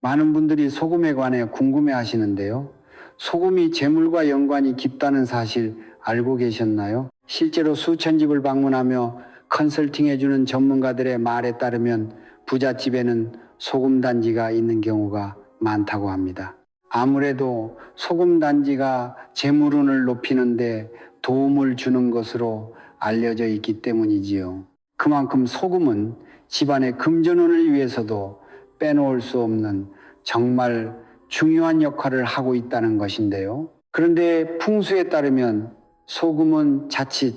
많은 분들이 소금에 관해 궁금해 하시는데요. 소금이 재물과 연관이 깊다는 사실 알고 계셨나요? 실제로 수천 집을 방문하며 컨설팅해주는 전문가들의 말에 따르면 부잣집에는 소금 단지가 있는 경우가 많다고 합니다. 아무래도 소금 단지가 재물운을 높이는데 도움을 주는 것으로 알려져 있기 때문이지요. 그만큼 소금은 집안의 금전운을 위해서도 빼놓을 수 없는 정말 중요한 역할을 하고 있다는 것인데요. 그런데 풍수에 따르면 소금은 자칫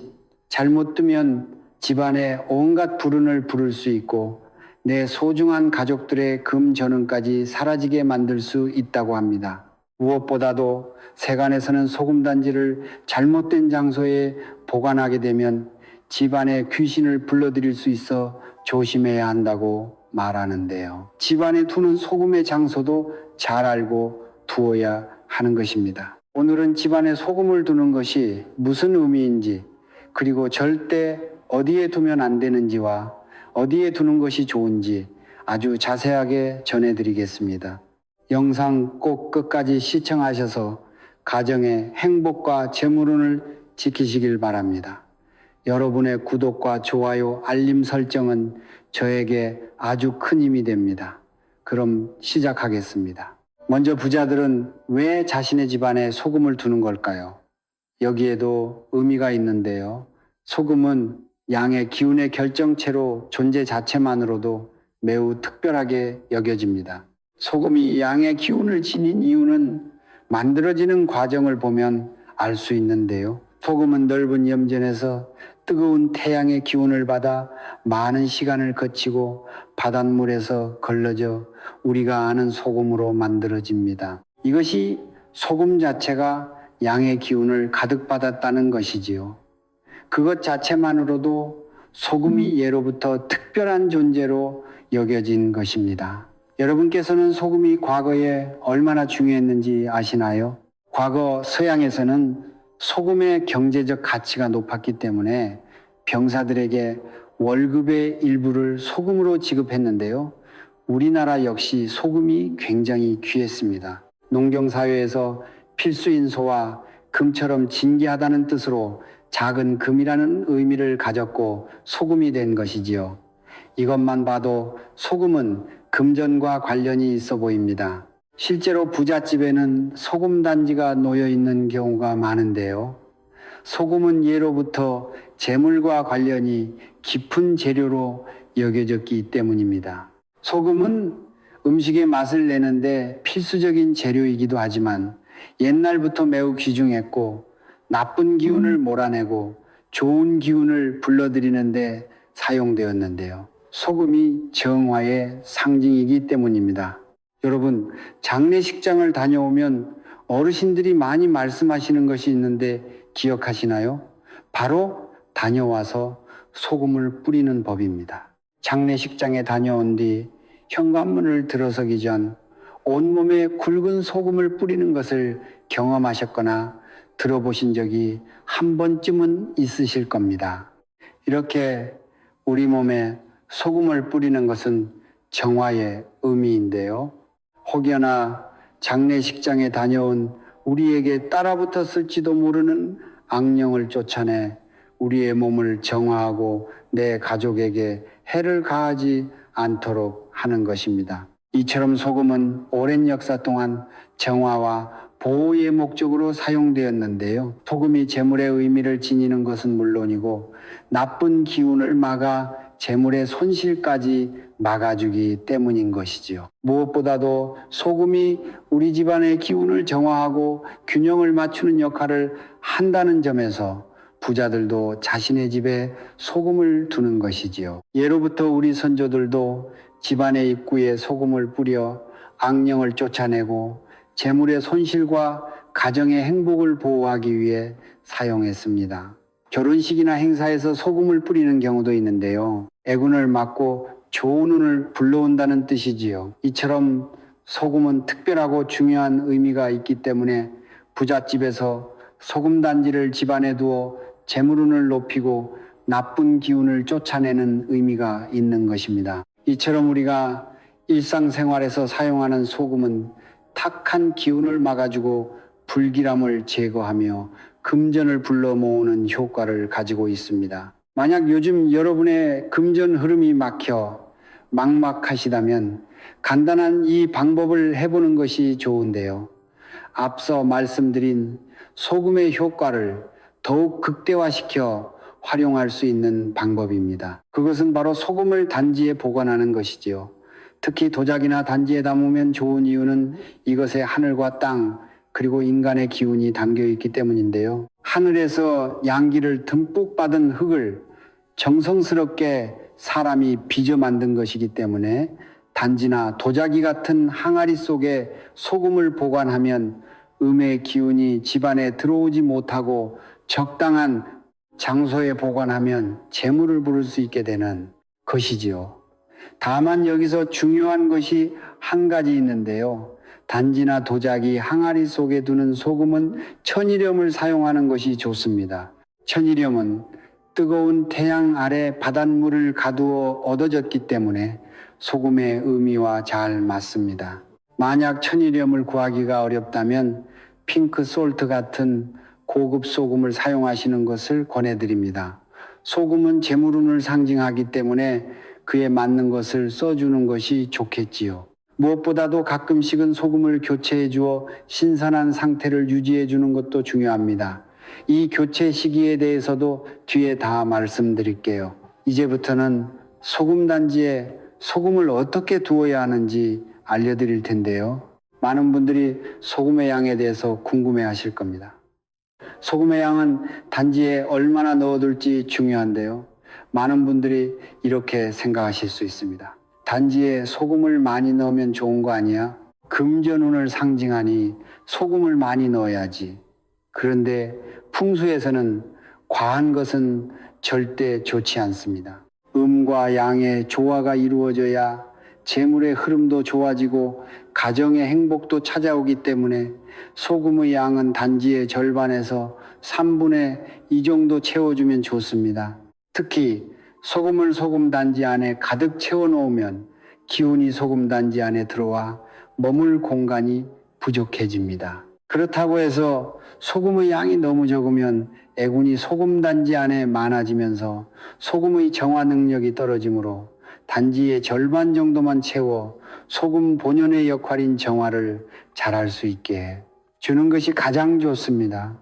잘못 두면 집안에 온갖 불운을 부를 수 있고 내 소중한 가족들의 금전운까지 사라지게 만들 수 있다고 합니다. 무엇보다도 세간에서는 소금단지를 잘못된 장소에 보관하게 되면 집안에 귀신을 불러들일 수 있어 조심해야 한다고 말하는데요. 집안에 두는 소금의 장소도 잘 알고 두어야 하는 것입니다. 오늘은 집안에 소금을 두는 것이 무슨 의미인지, 그리고 절대 어디에 두면 안 되는지와 어디에 두는 것이 좋은지 아주 자세하게 전해드리겠습니다. 영상 꼭 끝까지 시청하셔서 가정의 행복과 재물운을 지키시길 바랍니다. 여러분의 구독과 좋아요, 알림 설정은 저에게 아주 큰 힘이 됩니다. 그럼 시작하겠습니다. 먼저 부자들은 왜 자신의 집안에 소금을 두는 걸까요? 여기에도 의미가 있는데요. 소금은 양의 기운의 결정체로 존재 자체만으로도 매우 특별하게 여겨집니다. 소금이 양의 기운을 지닌 이유는 만들어지는 과정을 보면 알 수 있는데요. 소금은 넓은 염전에서 뜨거운 태양의 기운을 받아 많은 시간을 거치고 바닷물에서 걸러져 우리가 아는 소금으로 만들어집니다. 이것이 소금 자체가 양의 기운을 가득 받았다는 것이지요. 그것 자체만으로도 소금이 예로부터 특별한 존재로 여겨진 것입니다. 여러분께서는 소금이 과거에 얼마나 중요했는지 아시나요? 과거 서양에서는 소금의 경제적 가치가 높았기 때문에 병사들에게 월급의 일부를 소금으로 지급했는데요. 우리나라 역시 소금이 굉장히 귀했습니다. 농경사회에서 필수인 소와 금처럼 진귀하다는 뜻으로 작은 금이라는 의미를 가졌고 소금이 된 것이지요. 이것만 봐도 소금은 금전과 관련이 있어 보입니다. 실제로 부잣집에는 소금 단지가 놓여 있는 경우가 많은데요. 소금은 예로부터 재물과 관련이 깊은 재료로 여겨졌기 때문입니다. 소금은 음식의 맛을 내는데 필수적인 재료이기도 하지만 옛날부터 매우 귀중했고 나쁜 기운을 몰아내고 좋은 기운을 불러들이는데 사용되었는데요. 소금이 정화의 상징이기 때문입니다. 여러분, 장례식장을 다녀오면 어르신들이 많이 말씀하시는 것이 있는데 기억하시나요? 바로 다녀와서 소금을 뿌리는 법입니다. 장례식장에 다녀온 뒤 현관문을 들어서기 전 온몸에 굵은 소금을 뿌리는 것을 경험하셨거나 들어보신 적이 한 번쯤은 있으실 겁니다. 이렇게 우리 몸에 소금을 뿌리는 것은 정화의 의미인데요. 혹여나 장례식장에 다녀온 우리에게 따라붙었을지도 모르는 악령을 쫓아내 우리의 몸을 정화하고 내 가족에게 해를 가하지 않도록 하는 것입니다. 이처럼 소금은 오랜 역사 동안 정화와 보호의 목적으로 사용되었는데요. 소금이 재물의 의미를 지니는 것은 물론이고 나쁜 기운을 막아 재물의 손실까지 막아주기 때문인 것이지요. 무엇보다도 소금이 우리 집안의 기운을 정화하고 균형을 맞추는 역할을 한다는 점에서 부자들도 자신의 집에 소금을 두는 것이지요. 예로부터 우리 선조들도 집안의 입구에 소금을 뿌려 악령을 쫓아내고 재물의 손실과 가정의 행복을 보호하기 위해 사용했습니다. 결혼식이나 행사에서 소금을 뿌리는 경우도 있는데요. 애군을 막고 좋은 운을 불러온다는 뜻이지요. 이처럼 소금은 특별하고 중요한 의미가 있기 때문에 부잣집에서 소금 단지를 집안에 두어 재물운을 높이고 나쁜 기운을 쫓아내는 의미가 있는 것입니다. 이처럼 우리가 일상생활에서 사용하는 소금은 탁한 기운을 막아주고 불길함을 제거하며 금전을 불러 모으는 효과를 가지고 있습니다. 만약 요즘 여러분의 금전 흐름이 막혀 막막하시다면 간단한 이 방법을 해보는 것이 좋은데요. 앞서 말씀드린 소금의 효과를 더욱 극대화시켜 활용할 수 있는 방법입니다. 그것은 바로 소금을 단지에 보관하는 것이지요. 특히 도자기나 단지에 담으면 좋은 이유는 이것에 하늘과 땅 그리고 인간의 기운이 담겨 있기 때문인데요. 하늘에서 양기를 듬뿍 받은 흙을 정성스럽게 사람이 빚어 만든 것이기 때문에 단지나 도자기 같은 항아리 속에 소금을 보관하면 음의 기운이 집안에 들어오지 못하고 적당한 장소에 보관하면 재물을 부를 수 있게 되는 것이지요. 다만 여기서 중요한 것이 한 가지 있는데요. 단지나 도자기, 항아리 속에 두는 소금은 천일염을 사용하는 것이 좋습니다. 천일염은 뜨거운 태양 아래 바닷물을 가두어 얻어졌기 때문에 소금의 의미와 잘 맞습니다. 만약 천일염을 구하기가 어렵다면 핑크 솔트 같은 고급 소금을 사용하시는 것을 권해드립니다. 소금은 재물운을 상징하기 때문에 그에 맞는 것을 써주는 것이 좋겠지요. 무엇보다도 가끔씩은 소금을 교체해 주어 신선한 상태를 유지해 주는 것도 중요합니다. 이 교체 시기에 대해서도 뒤에 다 말씀드릴게요. 이제부터는 소금 단지에 소금을 어떻게 두어야 하는지 알려드릴 텐데요. 많은 분들이 소금의 양에 대해서 궁금해 하실 겁니다. 소금의 양은 단지에 얼마나 넣어둘지 중요한데요. 많은 분들이 이렇게 생각하실 수 있습니다. 단지에 소금을 많이 넣으면 좋은 거 아니야? 금전운을 상징하니 소금을 많이 넣어야지. 그런데 풍수에서는 과한 것은 절대 좋지 않습니다. 음과 양의 조화가 이루어져야 재물의 흐름도 좋아지고 가정의 행복도 찾아오기 때문에 소금의 양은 단지의 절반에서 3분의 2 정도 채워주면 좋습니다. 특히 소금을 소금 단지 안에 가득 채워 놓으면 기운이 소금 단지 안에 들어와 머물 공간이 부족해집니다. 그렇다고 해서 소금의 양이 너무 적으면 애군이 소금 단지 안에 많아지면서 소금의 정화 능력이 떨어지므로 단지의 절반 정도만 채워 소금 본연의 역할인 정화를 잘할 수 있게 주는 것이 가장 좋습니다.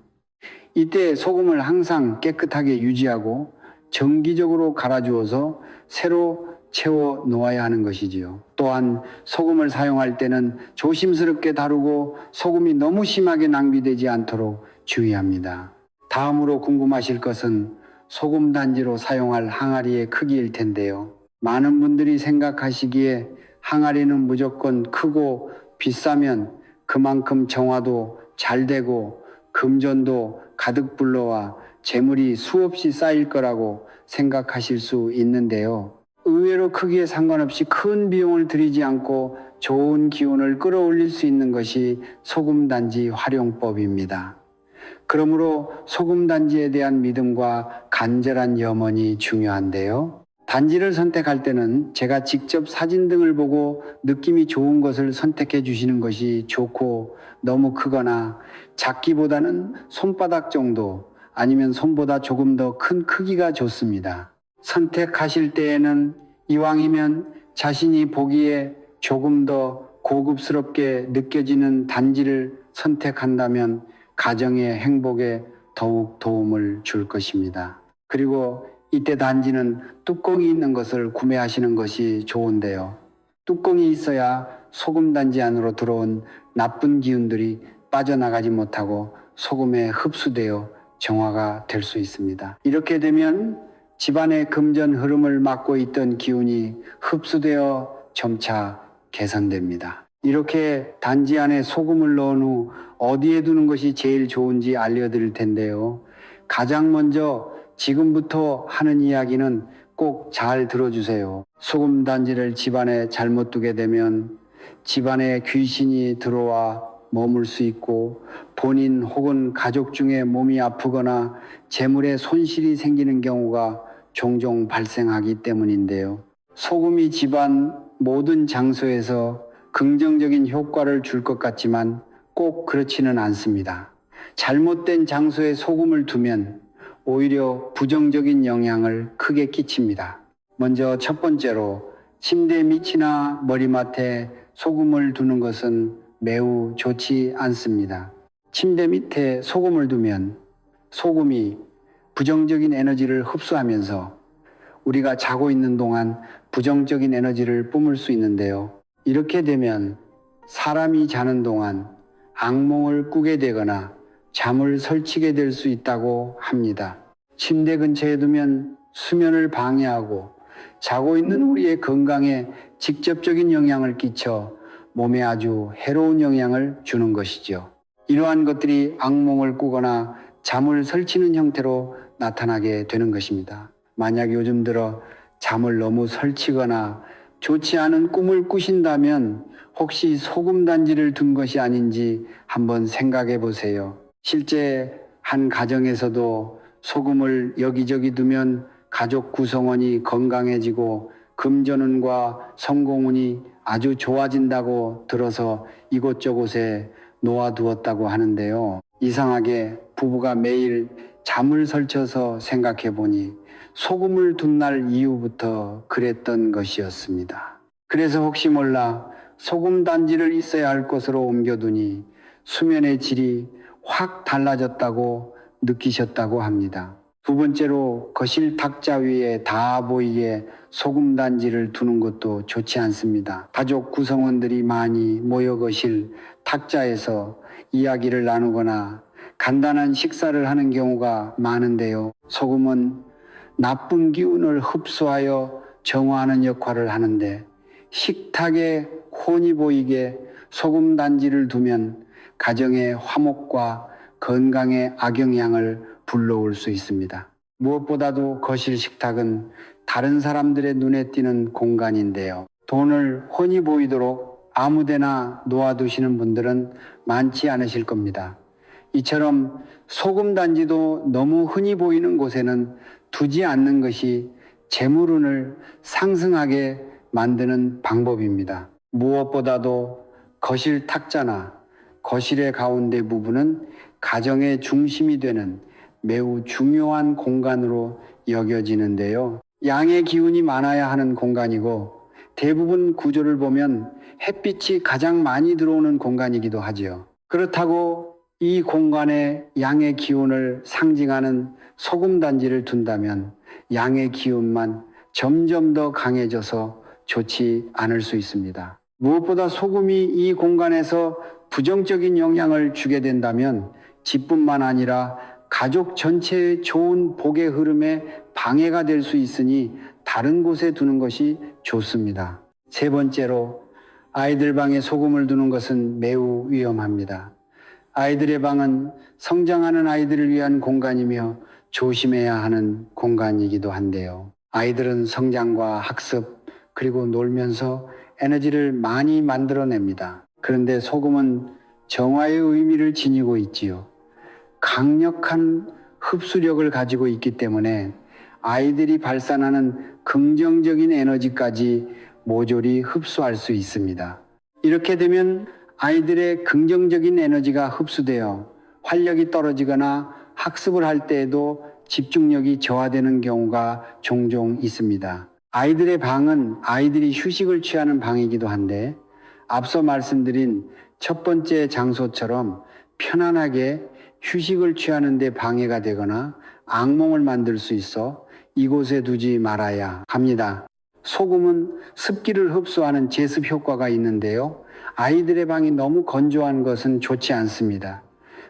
이때 소금을 항상 깨끗하게 유지하고 정기적으로 갈아주어서 새로 채워 놓아야 하는 것이지요. 또한 소금을 사용할 때는 조심스럽게 다루고 소금이 너무 심하게 낭비되지 않도록 주의합니다. 다음으로 궁금하실 것은 소금 단지로 사용할 항아리의 크기일 텐데요. 많은 분들이 생각하시기에 항아리는 무조건 크고 비싸면 그만큼 정화도 잘 되고 금전도 가득 불러와 재물이 수없이 쌓일 거라고 생각하실 수 있는데요. 의외로 크기에 상관없이 큰 비용을 들이지 않고 좋은 기운을 끌어올릴 수 있는 것이 소금단지 활용법입니다. 그러므로 소금단지에 대한 믿음과 간절한 염원이 중요한데요. 단지를 선택할 때는 제가 직접 사진 등을 보고 느낌이 좋은 것을 선택해 주시는 것이 좋고, 너무 크거나 작기보다는 손바닥 정도 아니면 손보다 조금 더 큰 크기가 좋습니다. 선택하실 때에는 이왕이면 자신이 보기에 조금 더 고급스럽게 느껴지는 단지를 선택한다면 가정의 행복에 더욱 도움을 줄 것입니다. 그리고 이때 단지는 뚜껑이 있는 것을 구매하시는 것이 좋은데요. 뚜껑이 있어야 소금 단지 안으로 들어온 나쁜 기운들이 빠져나가지 못하고 소금에 흡수되어 정화가 될 수 있습니다. 이렇게 되면 집안의 금전 흐름을 막고 있던 기운이 흡수되어 점차 개선됩니다. 이렇게 단지 안에 소금을 넣은 후 어디에 두는 것이 제일 좋은지 알려드릴 텐데요. 가장 먼저 지금부터 하는 이야기는 꼭 잘 들어주세요. 소금 단지를 집안에 잘못 두게 되면 집안에 귀신이 들어와 머물 수 있고 본인 혹은 가족 중에 몸이 아프거나 재물에 손실이 생기는 경우가 종종 발생하기 때문인데요. 소금이 집안 모든 장소에서 긍정적인 효과를 줄 것 같지만 꼭 그렇지는 않습니다. 잘못된 장소에 소금을 두면 오히려 부정적인 영향을 크게 끼칩니다. 먼저 첫 번째로 침대 밑이나 머리맡에 소금을 두는 것은 매우 좋지 않습니다. 침대 밑에 소금을 두면 소금이 부정적인 에너지를 흡수하면서 우리가 자고 있는 동안 부정적인 에너지를 뿜을 수 있는데요. 이렇게 되면 사람이 자는 동안 악몽을 꾸게 되거나 잠을 설치게 될 수 있다고 합니다. 침대 근처에 두면 수면을 방해하고 자고 있는 우리의 건강에 직접적인 영향을 끼쳐 몸에 아주 해로운 영향을 주는 것이죠. 이러한 것들이 악몽을 꾸거나 잠을 설치는 형태로 나타나게 되는 것입니다. 만약 요즘 들어 잠을 너무 설치거나 좋지 않은 꿈을 꾸신다면 혹시 소금 단지를 둔 것이 아닌지 한번 생각해 보세요. 실제 한 가정에서도 소금을 여기저기 두면 가족 구성원이 건강해지고 금전운과 성공운이 아주 좋아진다고 들어서 이곳저곳에 놓아두었다고 하는데요. 이상하게 부부가 매일 잠을 설쳐서 생각해 보니 소금을 둔 날 이후부터 그랬던 것이었습니다. 그래서 혹시 몰라 소금 단지를 있어야 할 곳으로 옮겨두니 수면의 질이 확 달라졌다고 느끼셨다고 합니다. 두 번째로 거실 탁자 위에 다 보이게 소금 단지를 두는 것도 좋지 않습니다. 가족 구성원들이 많이 모여 거실 탁자에서 이야기를 나누거나 간단한 식사를 하는 경우가 많은데요. 소금은 나쁜 기운을 흡수하여 정화하는 역할을 하는데 식탁에 혼이 보이게 소금 단지를 두면 가정의 화목과 건강에 악영향을 불러올 수 있습니다. 무엇보다도 거실 식탁은 다른 사람들의 눈에 띄는 공간인데요. 돈을 훤히 보이도록 아무데나 놓아두시는 분들은 많지 않으실 겁니다. 이처럼 소금 단지도 너무 흔히 보이는 곳에는 두지 않는 것이 재물운을 상승하게 만드는 방법입니다. 무엇보다도 거실 탁자나 거실의 가운데 부분은 가정의 중심이 되는 매우 중요한 공간으로 여겨지는데요. 양의 기운이 많아야 하는 공간이고 대부분 구조를 보면 햇빛이 가장 많이 들어오는 공간이기도 하지요. 그렇다고 이 공간에 양의 기운을 상징하는 소금 단지를 둔다면 양의 기운만 점점 더 강해져서 좋지 않을 수 있습니다. 무엇보다 소금이 이 공간에서 부정적인 영향을 주게 된다면 집뿐만 아니라 가족 전체의 좋은 복의 흐름에 방해가 될 수 있으니 다른 곳에 두는 것이 좋습니다. 세 번째로 아이들 방에 소금을 두는 것은 매우 위험합니다. 아이들의 방은 성장하는 아이들을 위한 공간이며 조심해야 하는 공간이기도 한데요. 아이들은 성장과 학습 그리고 놀면서 에너지를 많이 만들어냅니다. 그런데 소금은 정화의 의미를 지니고 있지요. 강력한 흡수력을 가지고 있기 때문에 아이들이 발산하는 긍정적인 에너지까지 모조리 흡수할 수 있습니다. 이렇게 되면 아이들의 긍정적인 에너지가 흡수되어 활력이 떨어지거나 학습을 할 때에도 집중력이 저하되는 경우가 종종 있습니다. 아이들의 방은 아이들이 휴식을 취하는 방이기도 한데 앞서 말씀드린 첫 번째 장소처럼 편안하게 휴식을 취하는 데 방해가 되거나 악몽을 만들 수 있어 이곳에 두지 말아야 합니다. 소금은 습기를 흡수하는 제습 효과가 있는데요. 아이들의 방이 너무 건조한 것은 좋지 않습니다.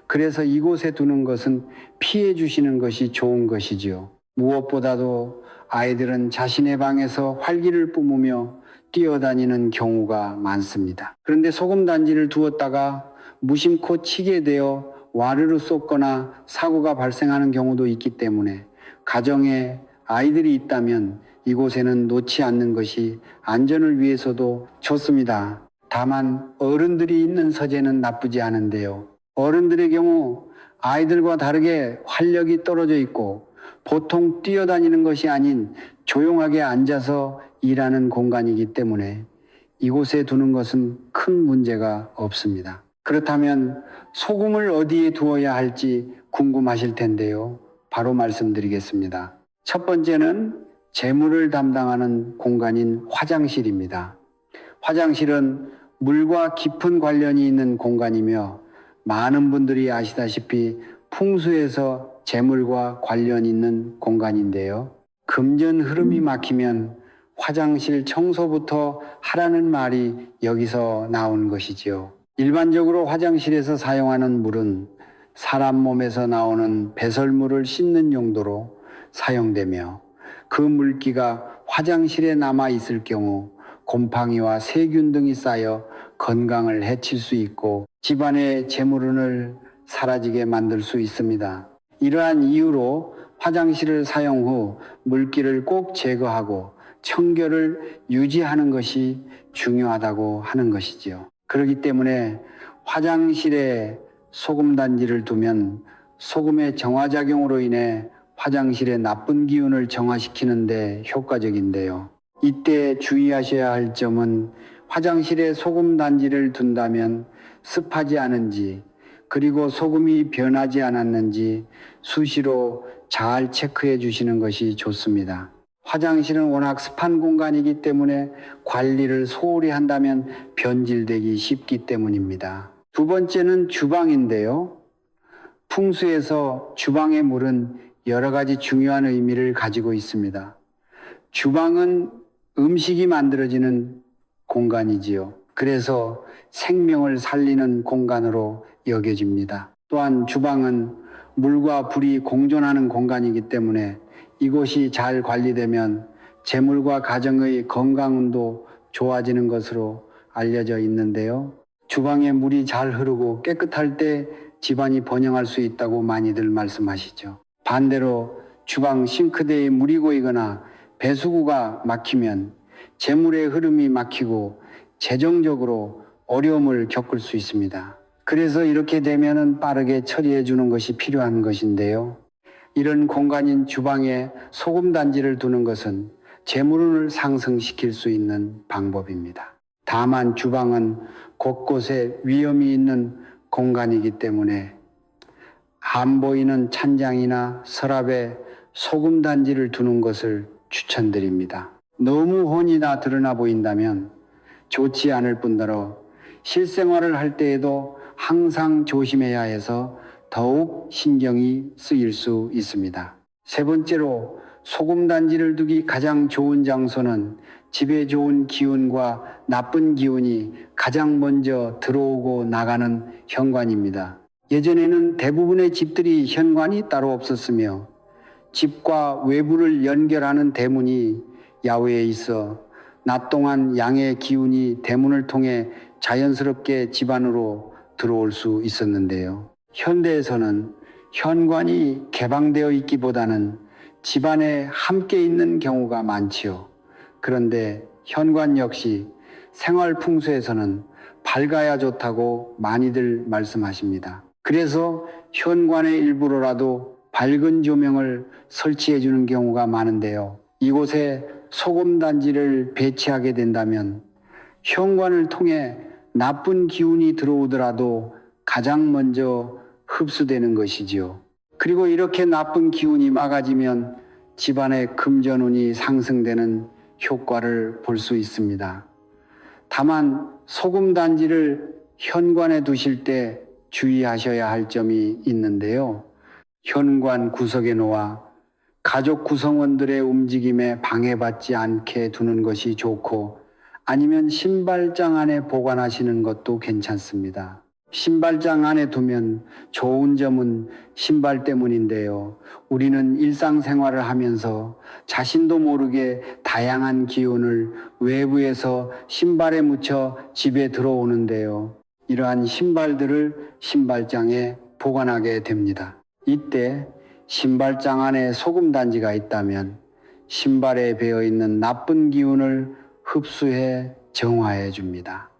그래서 이곳에 두는 것은 피해 주시는 것이 좋은 것이지요. 무엇보다도 아이들은 자신의 방에서 활기를 뿜으며 뛰어다니는 경우가 많습니다. 그런데 소금 단지를 두었다가 무심코 치게 되어 와르르 쏟거나 사고가 발생하는 경우도 있기 때문에 가정에 아이들이 있다면 이곳에는 놓지 않는 것이 안전을 위해서도 좋습니다. 다만 어른들이 있는 서재는 나쁘지 않은데요. 어른들의 경우 아이들과 다르게 활력이 떨어져 있고 보통 뛰어다니는 것이 아닌 조용하게 앉아서 일하는 공간이기 때문에 이곳에 두는 것은 큰 문제가 없습니다. 그렇다면 소금을 어디에 두어야 할지 궁금하실 텐데요. 바로 말씀드리겠습니다. 첫 번째는 재물을 담당하는 공간인 화장실입니다. 화장실은 물과 깊은 관련이 있는 공간이며 많은 분들이 아시다시피 풍수에서 재물과 관련 있는 공간인데요. 금전 흐름이 막히면 화장실 청소부터 하라는 말이 여기서 나온 것이지요. 일반적으로 화장실에서 사용하는 물은 사람 몸에서 나오는 배설물을 씻는 용도로 사용되며 그 물기가 화장실에 남아 있을 경우 곰팡이와 세균 등이 쌓여 건강을 해칠 수 있고 집안의 재물운을 사라지게 만들 수 있습니다. 이러한 이유로 화장실을 사용 후 물기를 꼭 제거하고 청결을 유지하는 것이 중요하다고 하는 것이지요. 그렇기 때문에 화장실에 소금 단지를 두면 소금의 정화작용으로 인해 화장실의 나쁜 기운을 정화시키는 데 효과적인데요. 이때 주의하셔야 할 점은 화장실에 소금 단지를 둔다면 습하지 않은지 그리고 소금이 변하지 않았는지 수시로 잘 체크해 주시는 것이 좋습니다. 화장실은 워낙 습한 공간이기 때문에 관리를 소홀히 한다면 변질되기 쉽기 때문입니다. 두 번째는 주방인데요. 풍수에서 주방의 물은 여러 가지 중요한 의미를 가지고 있습니다. 주방은 음식이 만들어지는 공간이지요. 그래서 생명을 살리는 공간으로 여겨집니다. 또한 주방은 물과 불이 공존하는 공간이기 때문에 이곳이 잘 관리되면 재물과 가정의 건강운도 좋아지는 것으로 알려져 있는데요. 주방에 물이 잘 흐르고 깨끗할 때 집안이 번영할 수 있다고 많이들 말씀하시죠. 반대로 주방 싱크대에 물이 고이거나 배수구가 막히면 재물의 흐름이 막히고 재정적으로 어려움을 겪을 수 있습니다. 그래서 이렇게 되면은 빠르게 처리해 주는 것이 필요한 것인데요. 이런 공간인 주방에 소금 단지를 두는 것은 재물운을 상승시킬 수 있는 방법입니다. 다만 주방은 곳곳에 위험이 있는 공간이기 때문에 안 보이는 찬장이나 서랍에 소금 단지를 두는 것을 추천드립니다. 너무 혼이 다 드러나 보인다면 좋지 않을 뿐더러 실생활을 할 때에도 항상 조심해야 해서 더욱 신경이 쓰일 수 있습니다. 세 번째로 소금 단지를 두기 가장 좋은 장소는 집에 좋은 기운과 나쁜 기운이 가장 먼저 들어오고 나가는 현관입니다. 예전에는 대부분의 집들이 현관이 따로 없었으며 집과 외부를 연결하는 대문이 야외에 있어 낮 동안 양의 기운이 대문을 통해 자연스럽게 집 안으로 들어올 수 있었는데요. 현대에서는 현관이 개방되어 있기보다는 집 안에 함께 있는 경우가 많지요. 그런데 현관 역시 생활 풍수에서는 밝아야 좋다고 많이들 말씀하십니다. 그래서 현관의 일부로라도 밝은 조명을 설치해 주는 경우가 많은데요. 이곳에 소금 단지를 배치하게 된다면 현관을 통해 나쁜 기운이 들어오더라도 가장 먼저 흡수되는 것이지요. 그리고 이렇게 나쁜 기운이 막아지면 집안의 금전운이 상승되는 효과를 볼 수 있습니다. 다만 소금 단지를 현관에 두실 때 주의하셔야 할 점이 있는데요. 현관 구석에 놓아 가족 구성원들의 움직임에 방해받지 않게 두는 것이 좋고 아니면 신발장 안에 보관하시는 것도 괜찮습니다. 신발장 안에 두면 좋은 점은 신발 때문인데요. 우리는 일상생활을 하면서 자신도 모르게 다양한 기운을 외부에서 신발에 묻혀 집에 들어오는데요. 이러한 신발들을 신발장에 보관하게 됩니다. 이때 신발장 안에 소금 단지가 있다면 신발에 배어 있는 나쁜 기운을 흡수해 정화해 줍니다.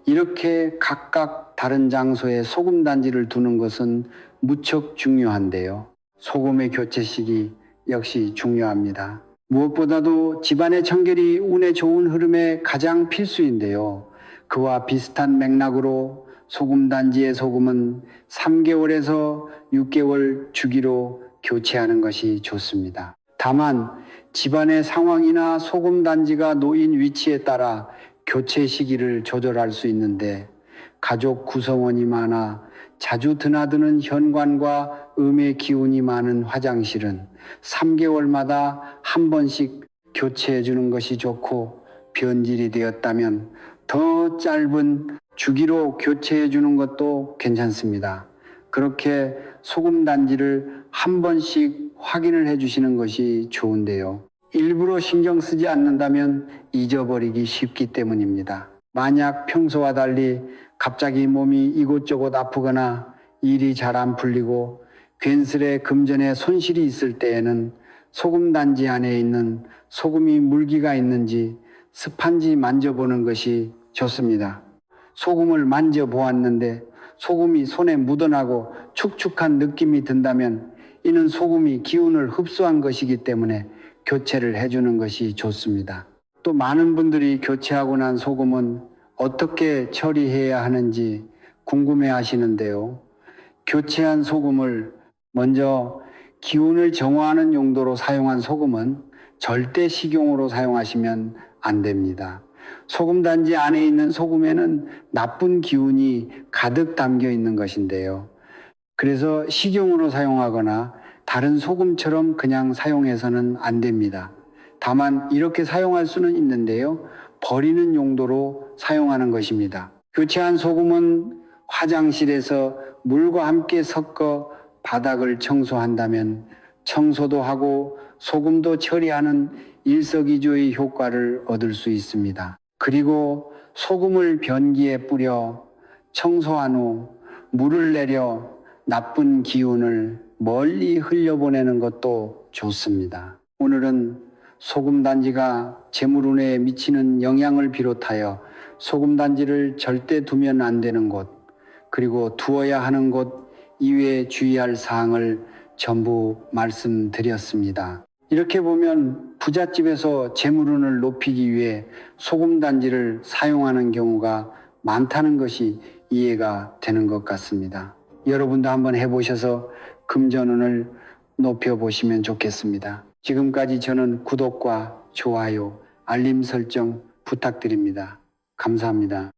이렇게 각각 다른 장소에 소금 단지를 두는 것은 무척 중요한데요. 소금의 교체식이 역시 중요합니다. 무엇보다도 집안의 청결이 운의 좋은 흐름의 가장 필수인데요. 그와 비슷한 맥락으로 소금단지의 소금은 3개월에서 6개월 주기로 교체하는 것이 좋습니다. 다만 집안의 상황이나 소금단지가 놓인 위치에 따라 교체 시기를 조절할 수 있는데, 가족 구성원이 많아 자주 드나드는 현관과 음의 기운이 많은 화장실은 3개월마다 한 번씩 교체해 주는 것이 좋고, 변질이 되었다면 더 짧은 주기로 교체해 주는 것도 괜찮습니다. 그렇게 소금 단지를 한 번씩 확인을 해 주시는 것이 좋은데요. 일부러 신경 쓰지 않는다면 잊어버리기 쉽기 때문입니다. 만약 평소와 달리 갑자기 몸이 이곳저곳 아프거나 일이 잘 안 풀리고 괜스레 금전에 손실이 있을 때에는 소금 단지 안에 있는 소금이 물기가 있는지 습한지 만져보는 것이 좋습니다. 소금을 만져보았는데 소금이 손에 묻어나고 축축한 느낌이 든다면 이는 소금이 기운을 흡수한 것이기 때문에 교체를 해주는 것이 좋습니다. 또 많은 분들이 교체하고 난 소금은 어떻게 처리해야 하는지 궁금해 하시는데요. 교체한 소금을 먼저 기운을 정화하는 용도로 사용한 소금은 절대 식용으로 사용하시면 안 됩니다. 소금 단지 안에 있는 소금에는 나쁜 기운이 가득 담겨 있는 것인데요. 그래서 식용으로 사용하거나 다른 소금처럼 그냥 사용해서는 안 됩니다. 다만 이렇게 사용할 수는 있는데요. 버리는 용도로 사용하는 것입니다. 교체한 소금은 화장실에서 물과 함께 섞어 바닥을 청소한다면 청소도 하고 소금도 처리하는 일석이조의 효과를 얻을 수 있습니다. 그리고 소금을 변기에 뿌려 청소한 후 물을 내려 나쁜 기운을 멀리 흘려보내는 것도 좋습니다. 오늘은 소금단지가 재물운에 미치는 영향을 비롯하여 소금단지를 절대 두면 안 되는 곳, 그리고 두어야 하는 곳 이외에 주의할 사항을 전부 말씀드렸습니다. 이렇게 보면 부잣집에서 재물운을 높이기 위해 소금단지를 사용하는 경우가 많다는 것이 이해가 되는 것 같습니다. 여러분도 한번 해보셔서 금전운을 높여보시면 좋겠습니다. 지금까지 저는 구독과 좋아요, 알림 설정 부탁드립니다. 감사합니다.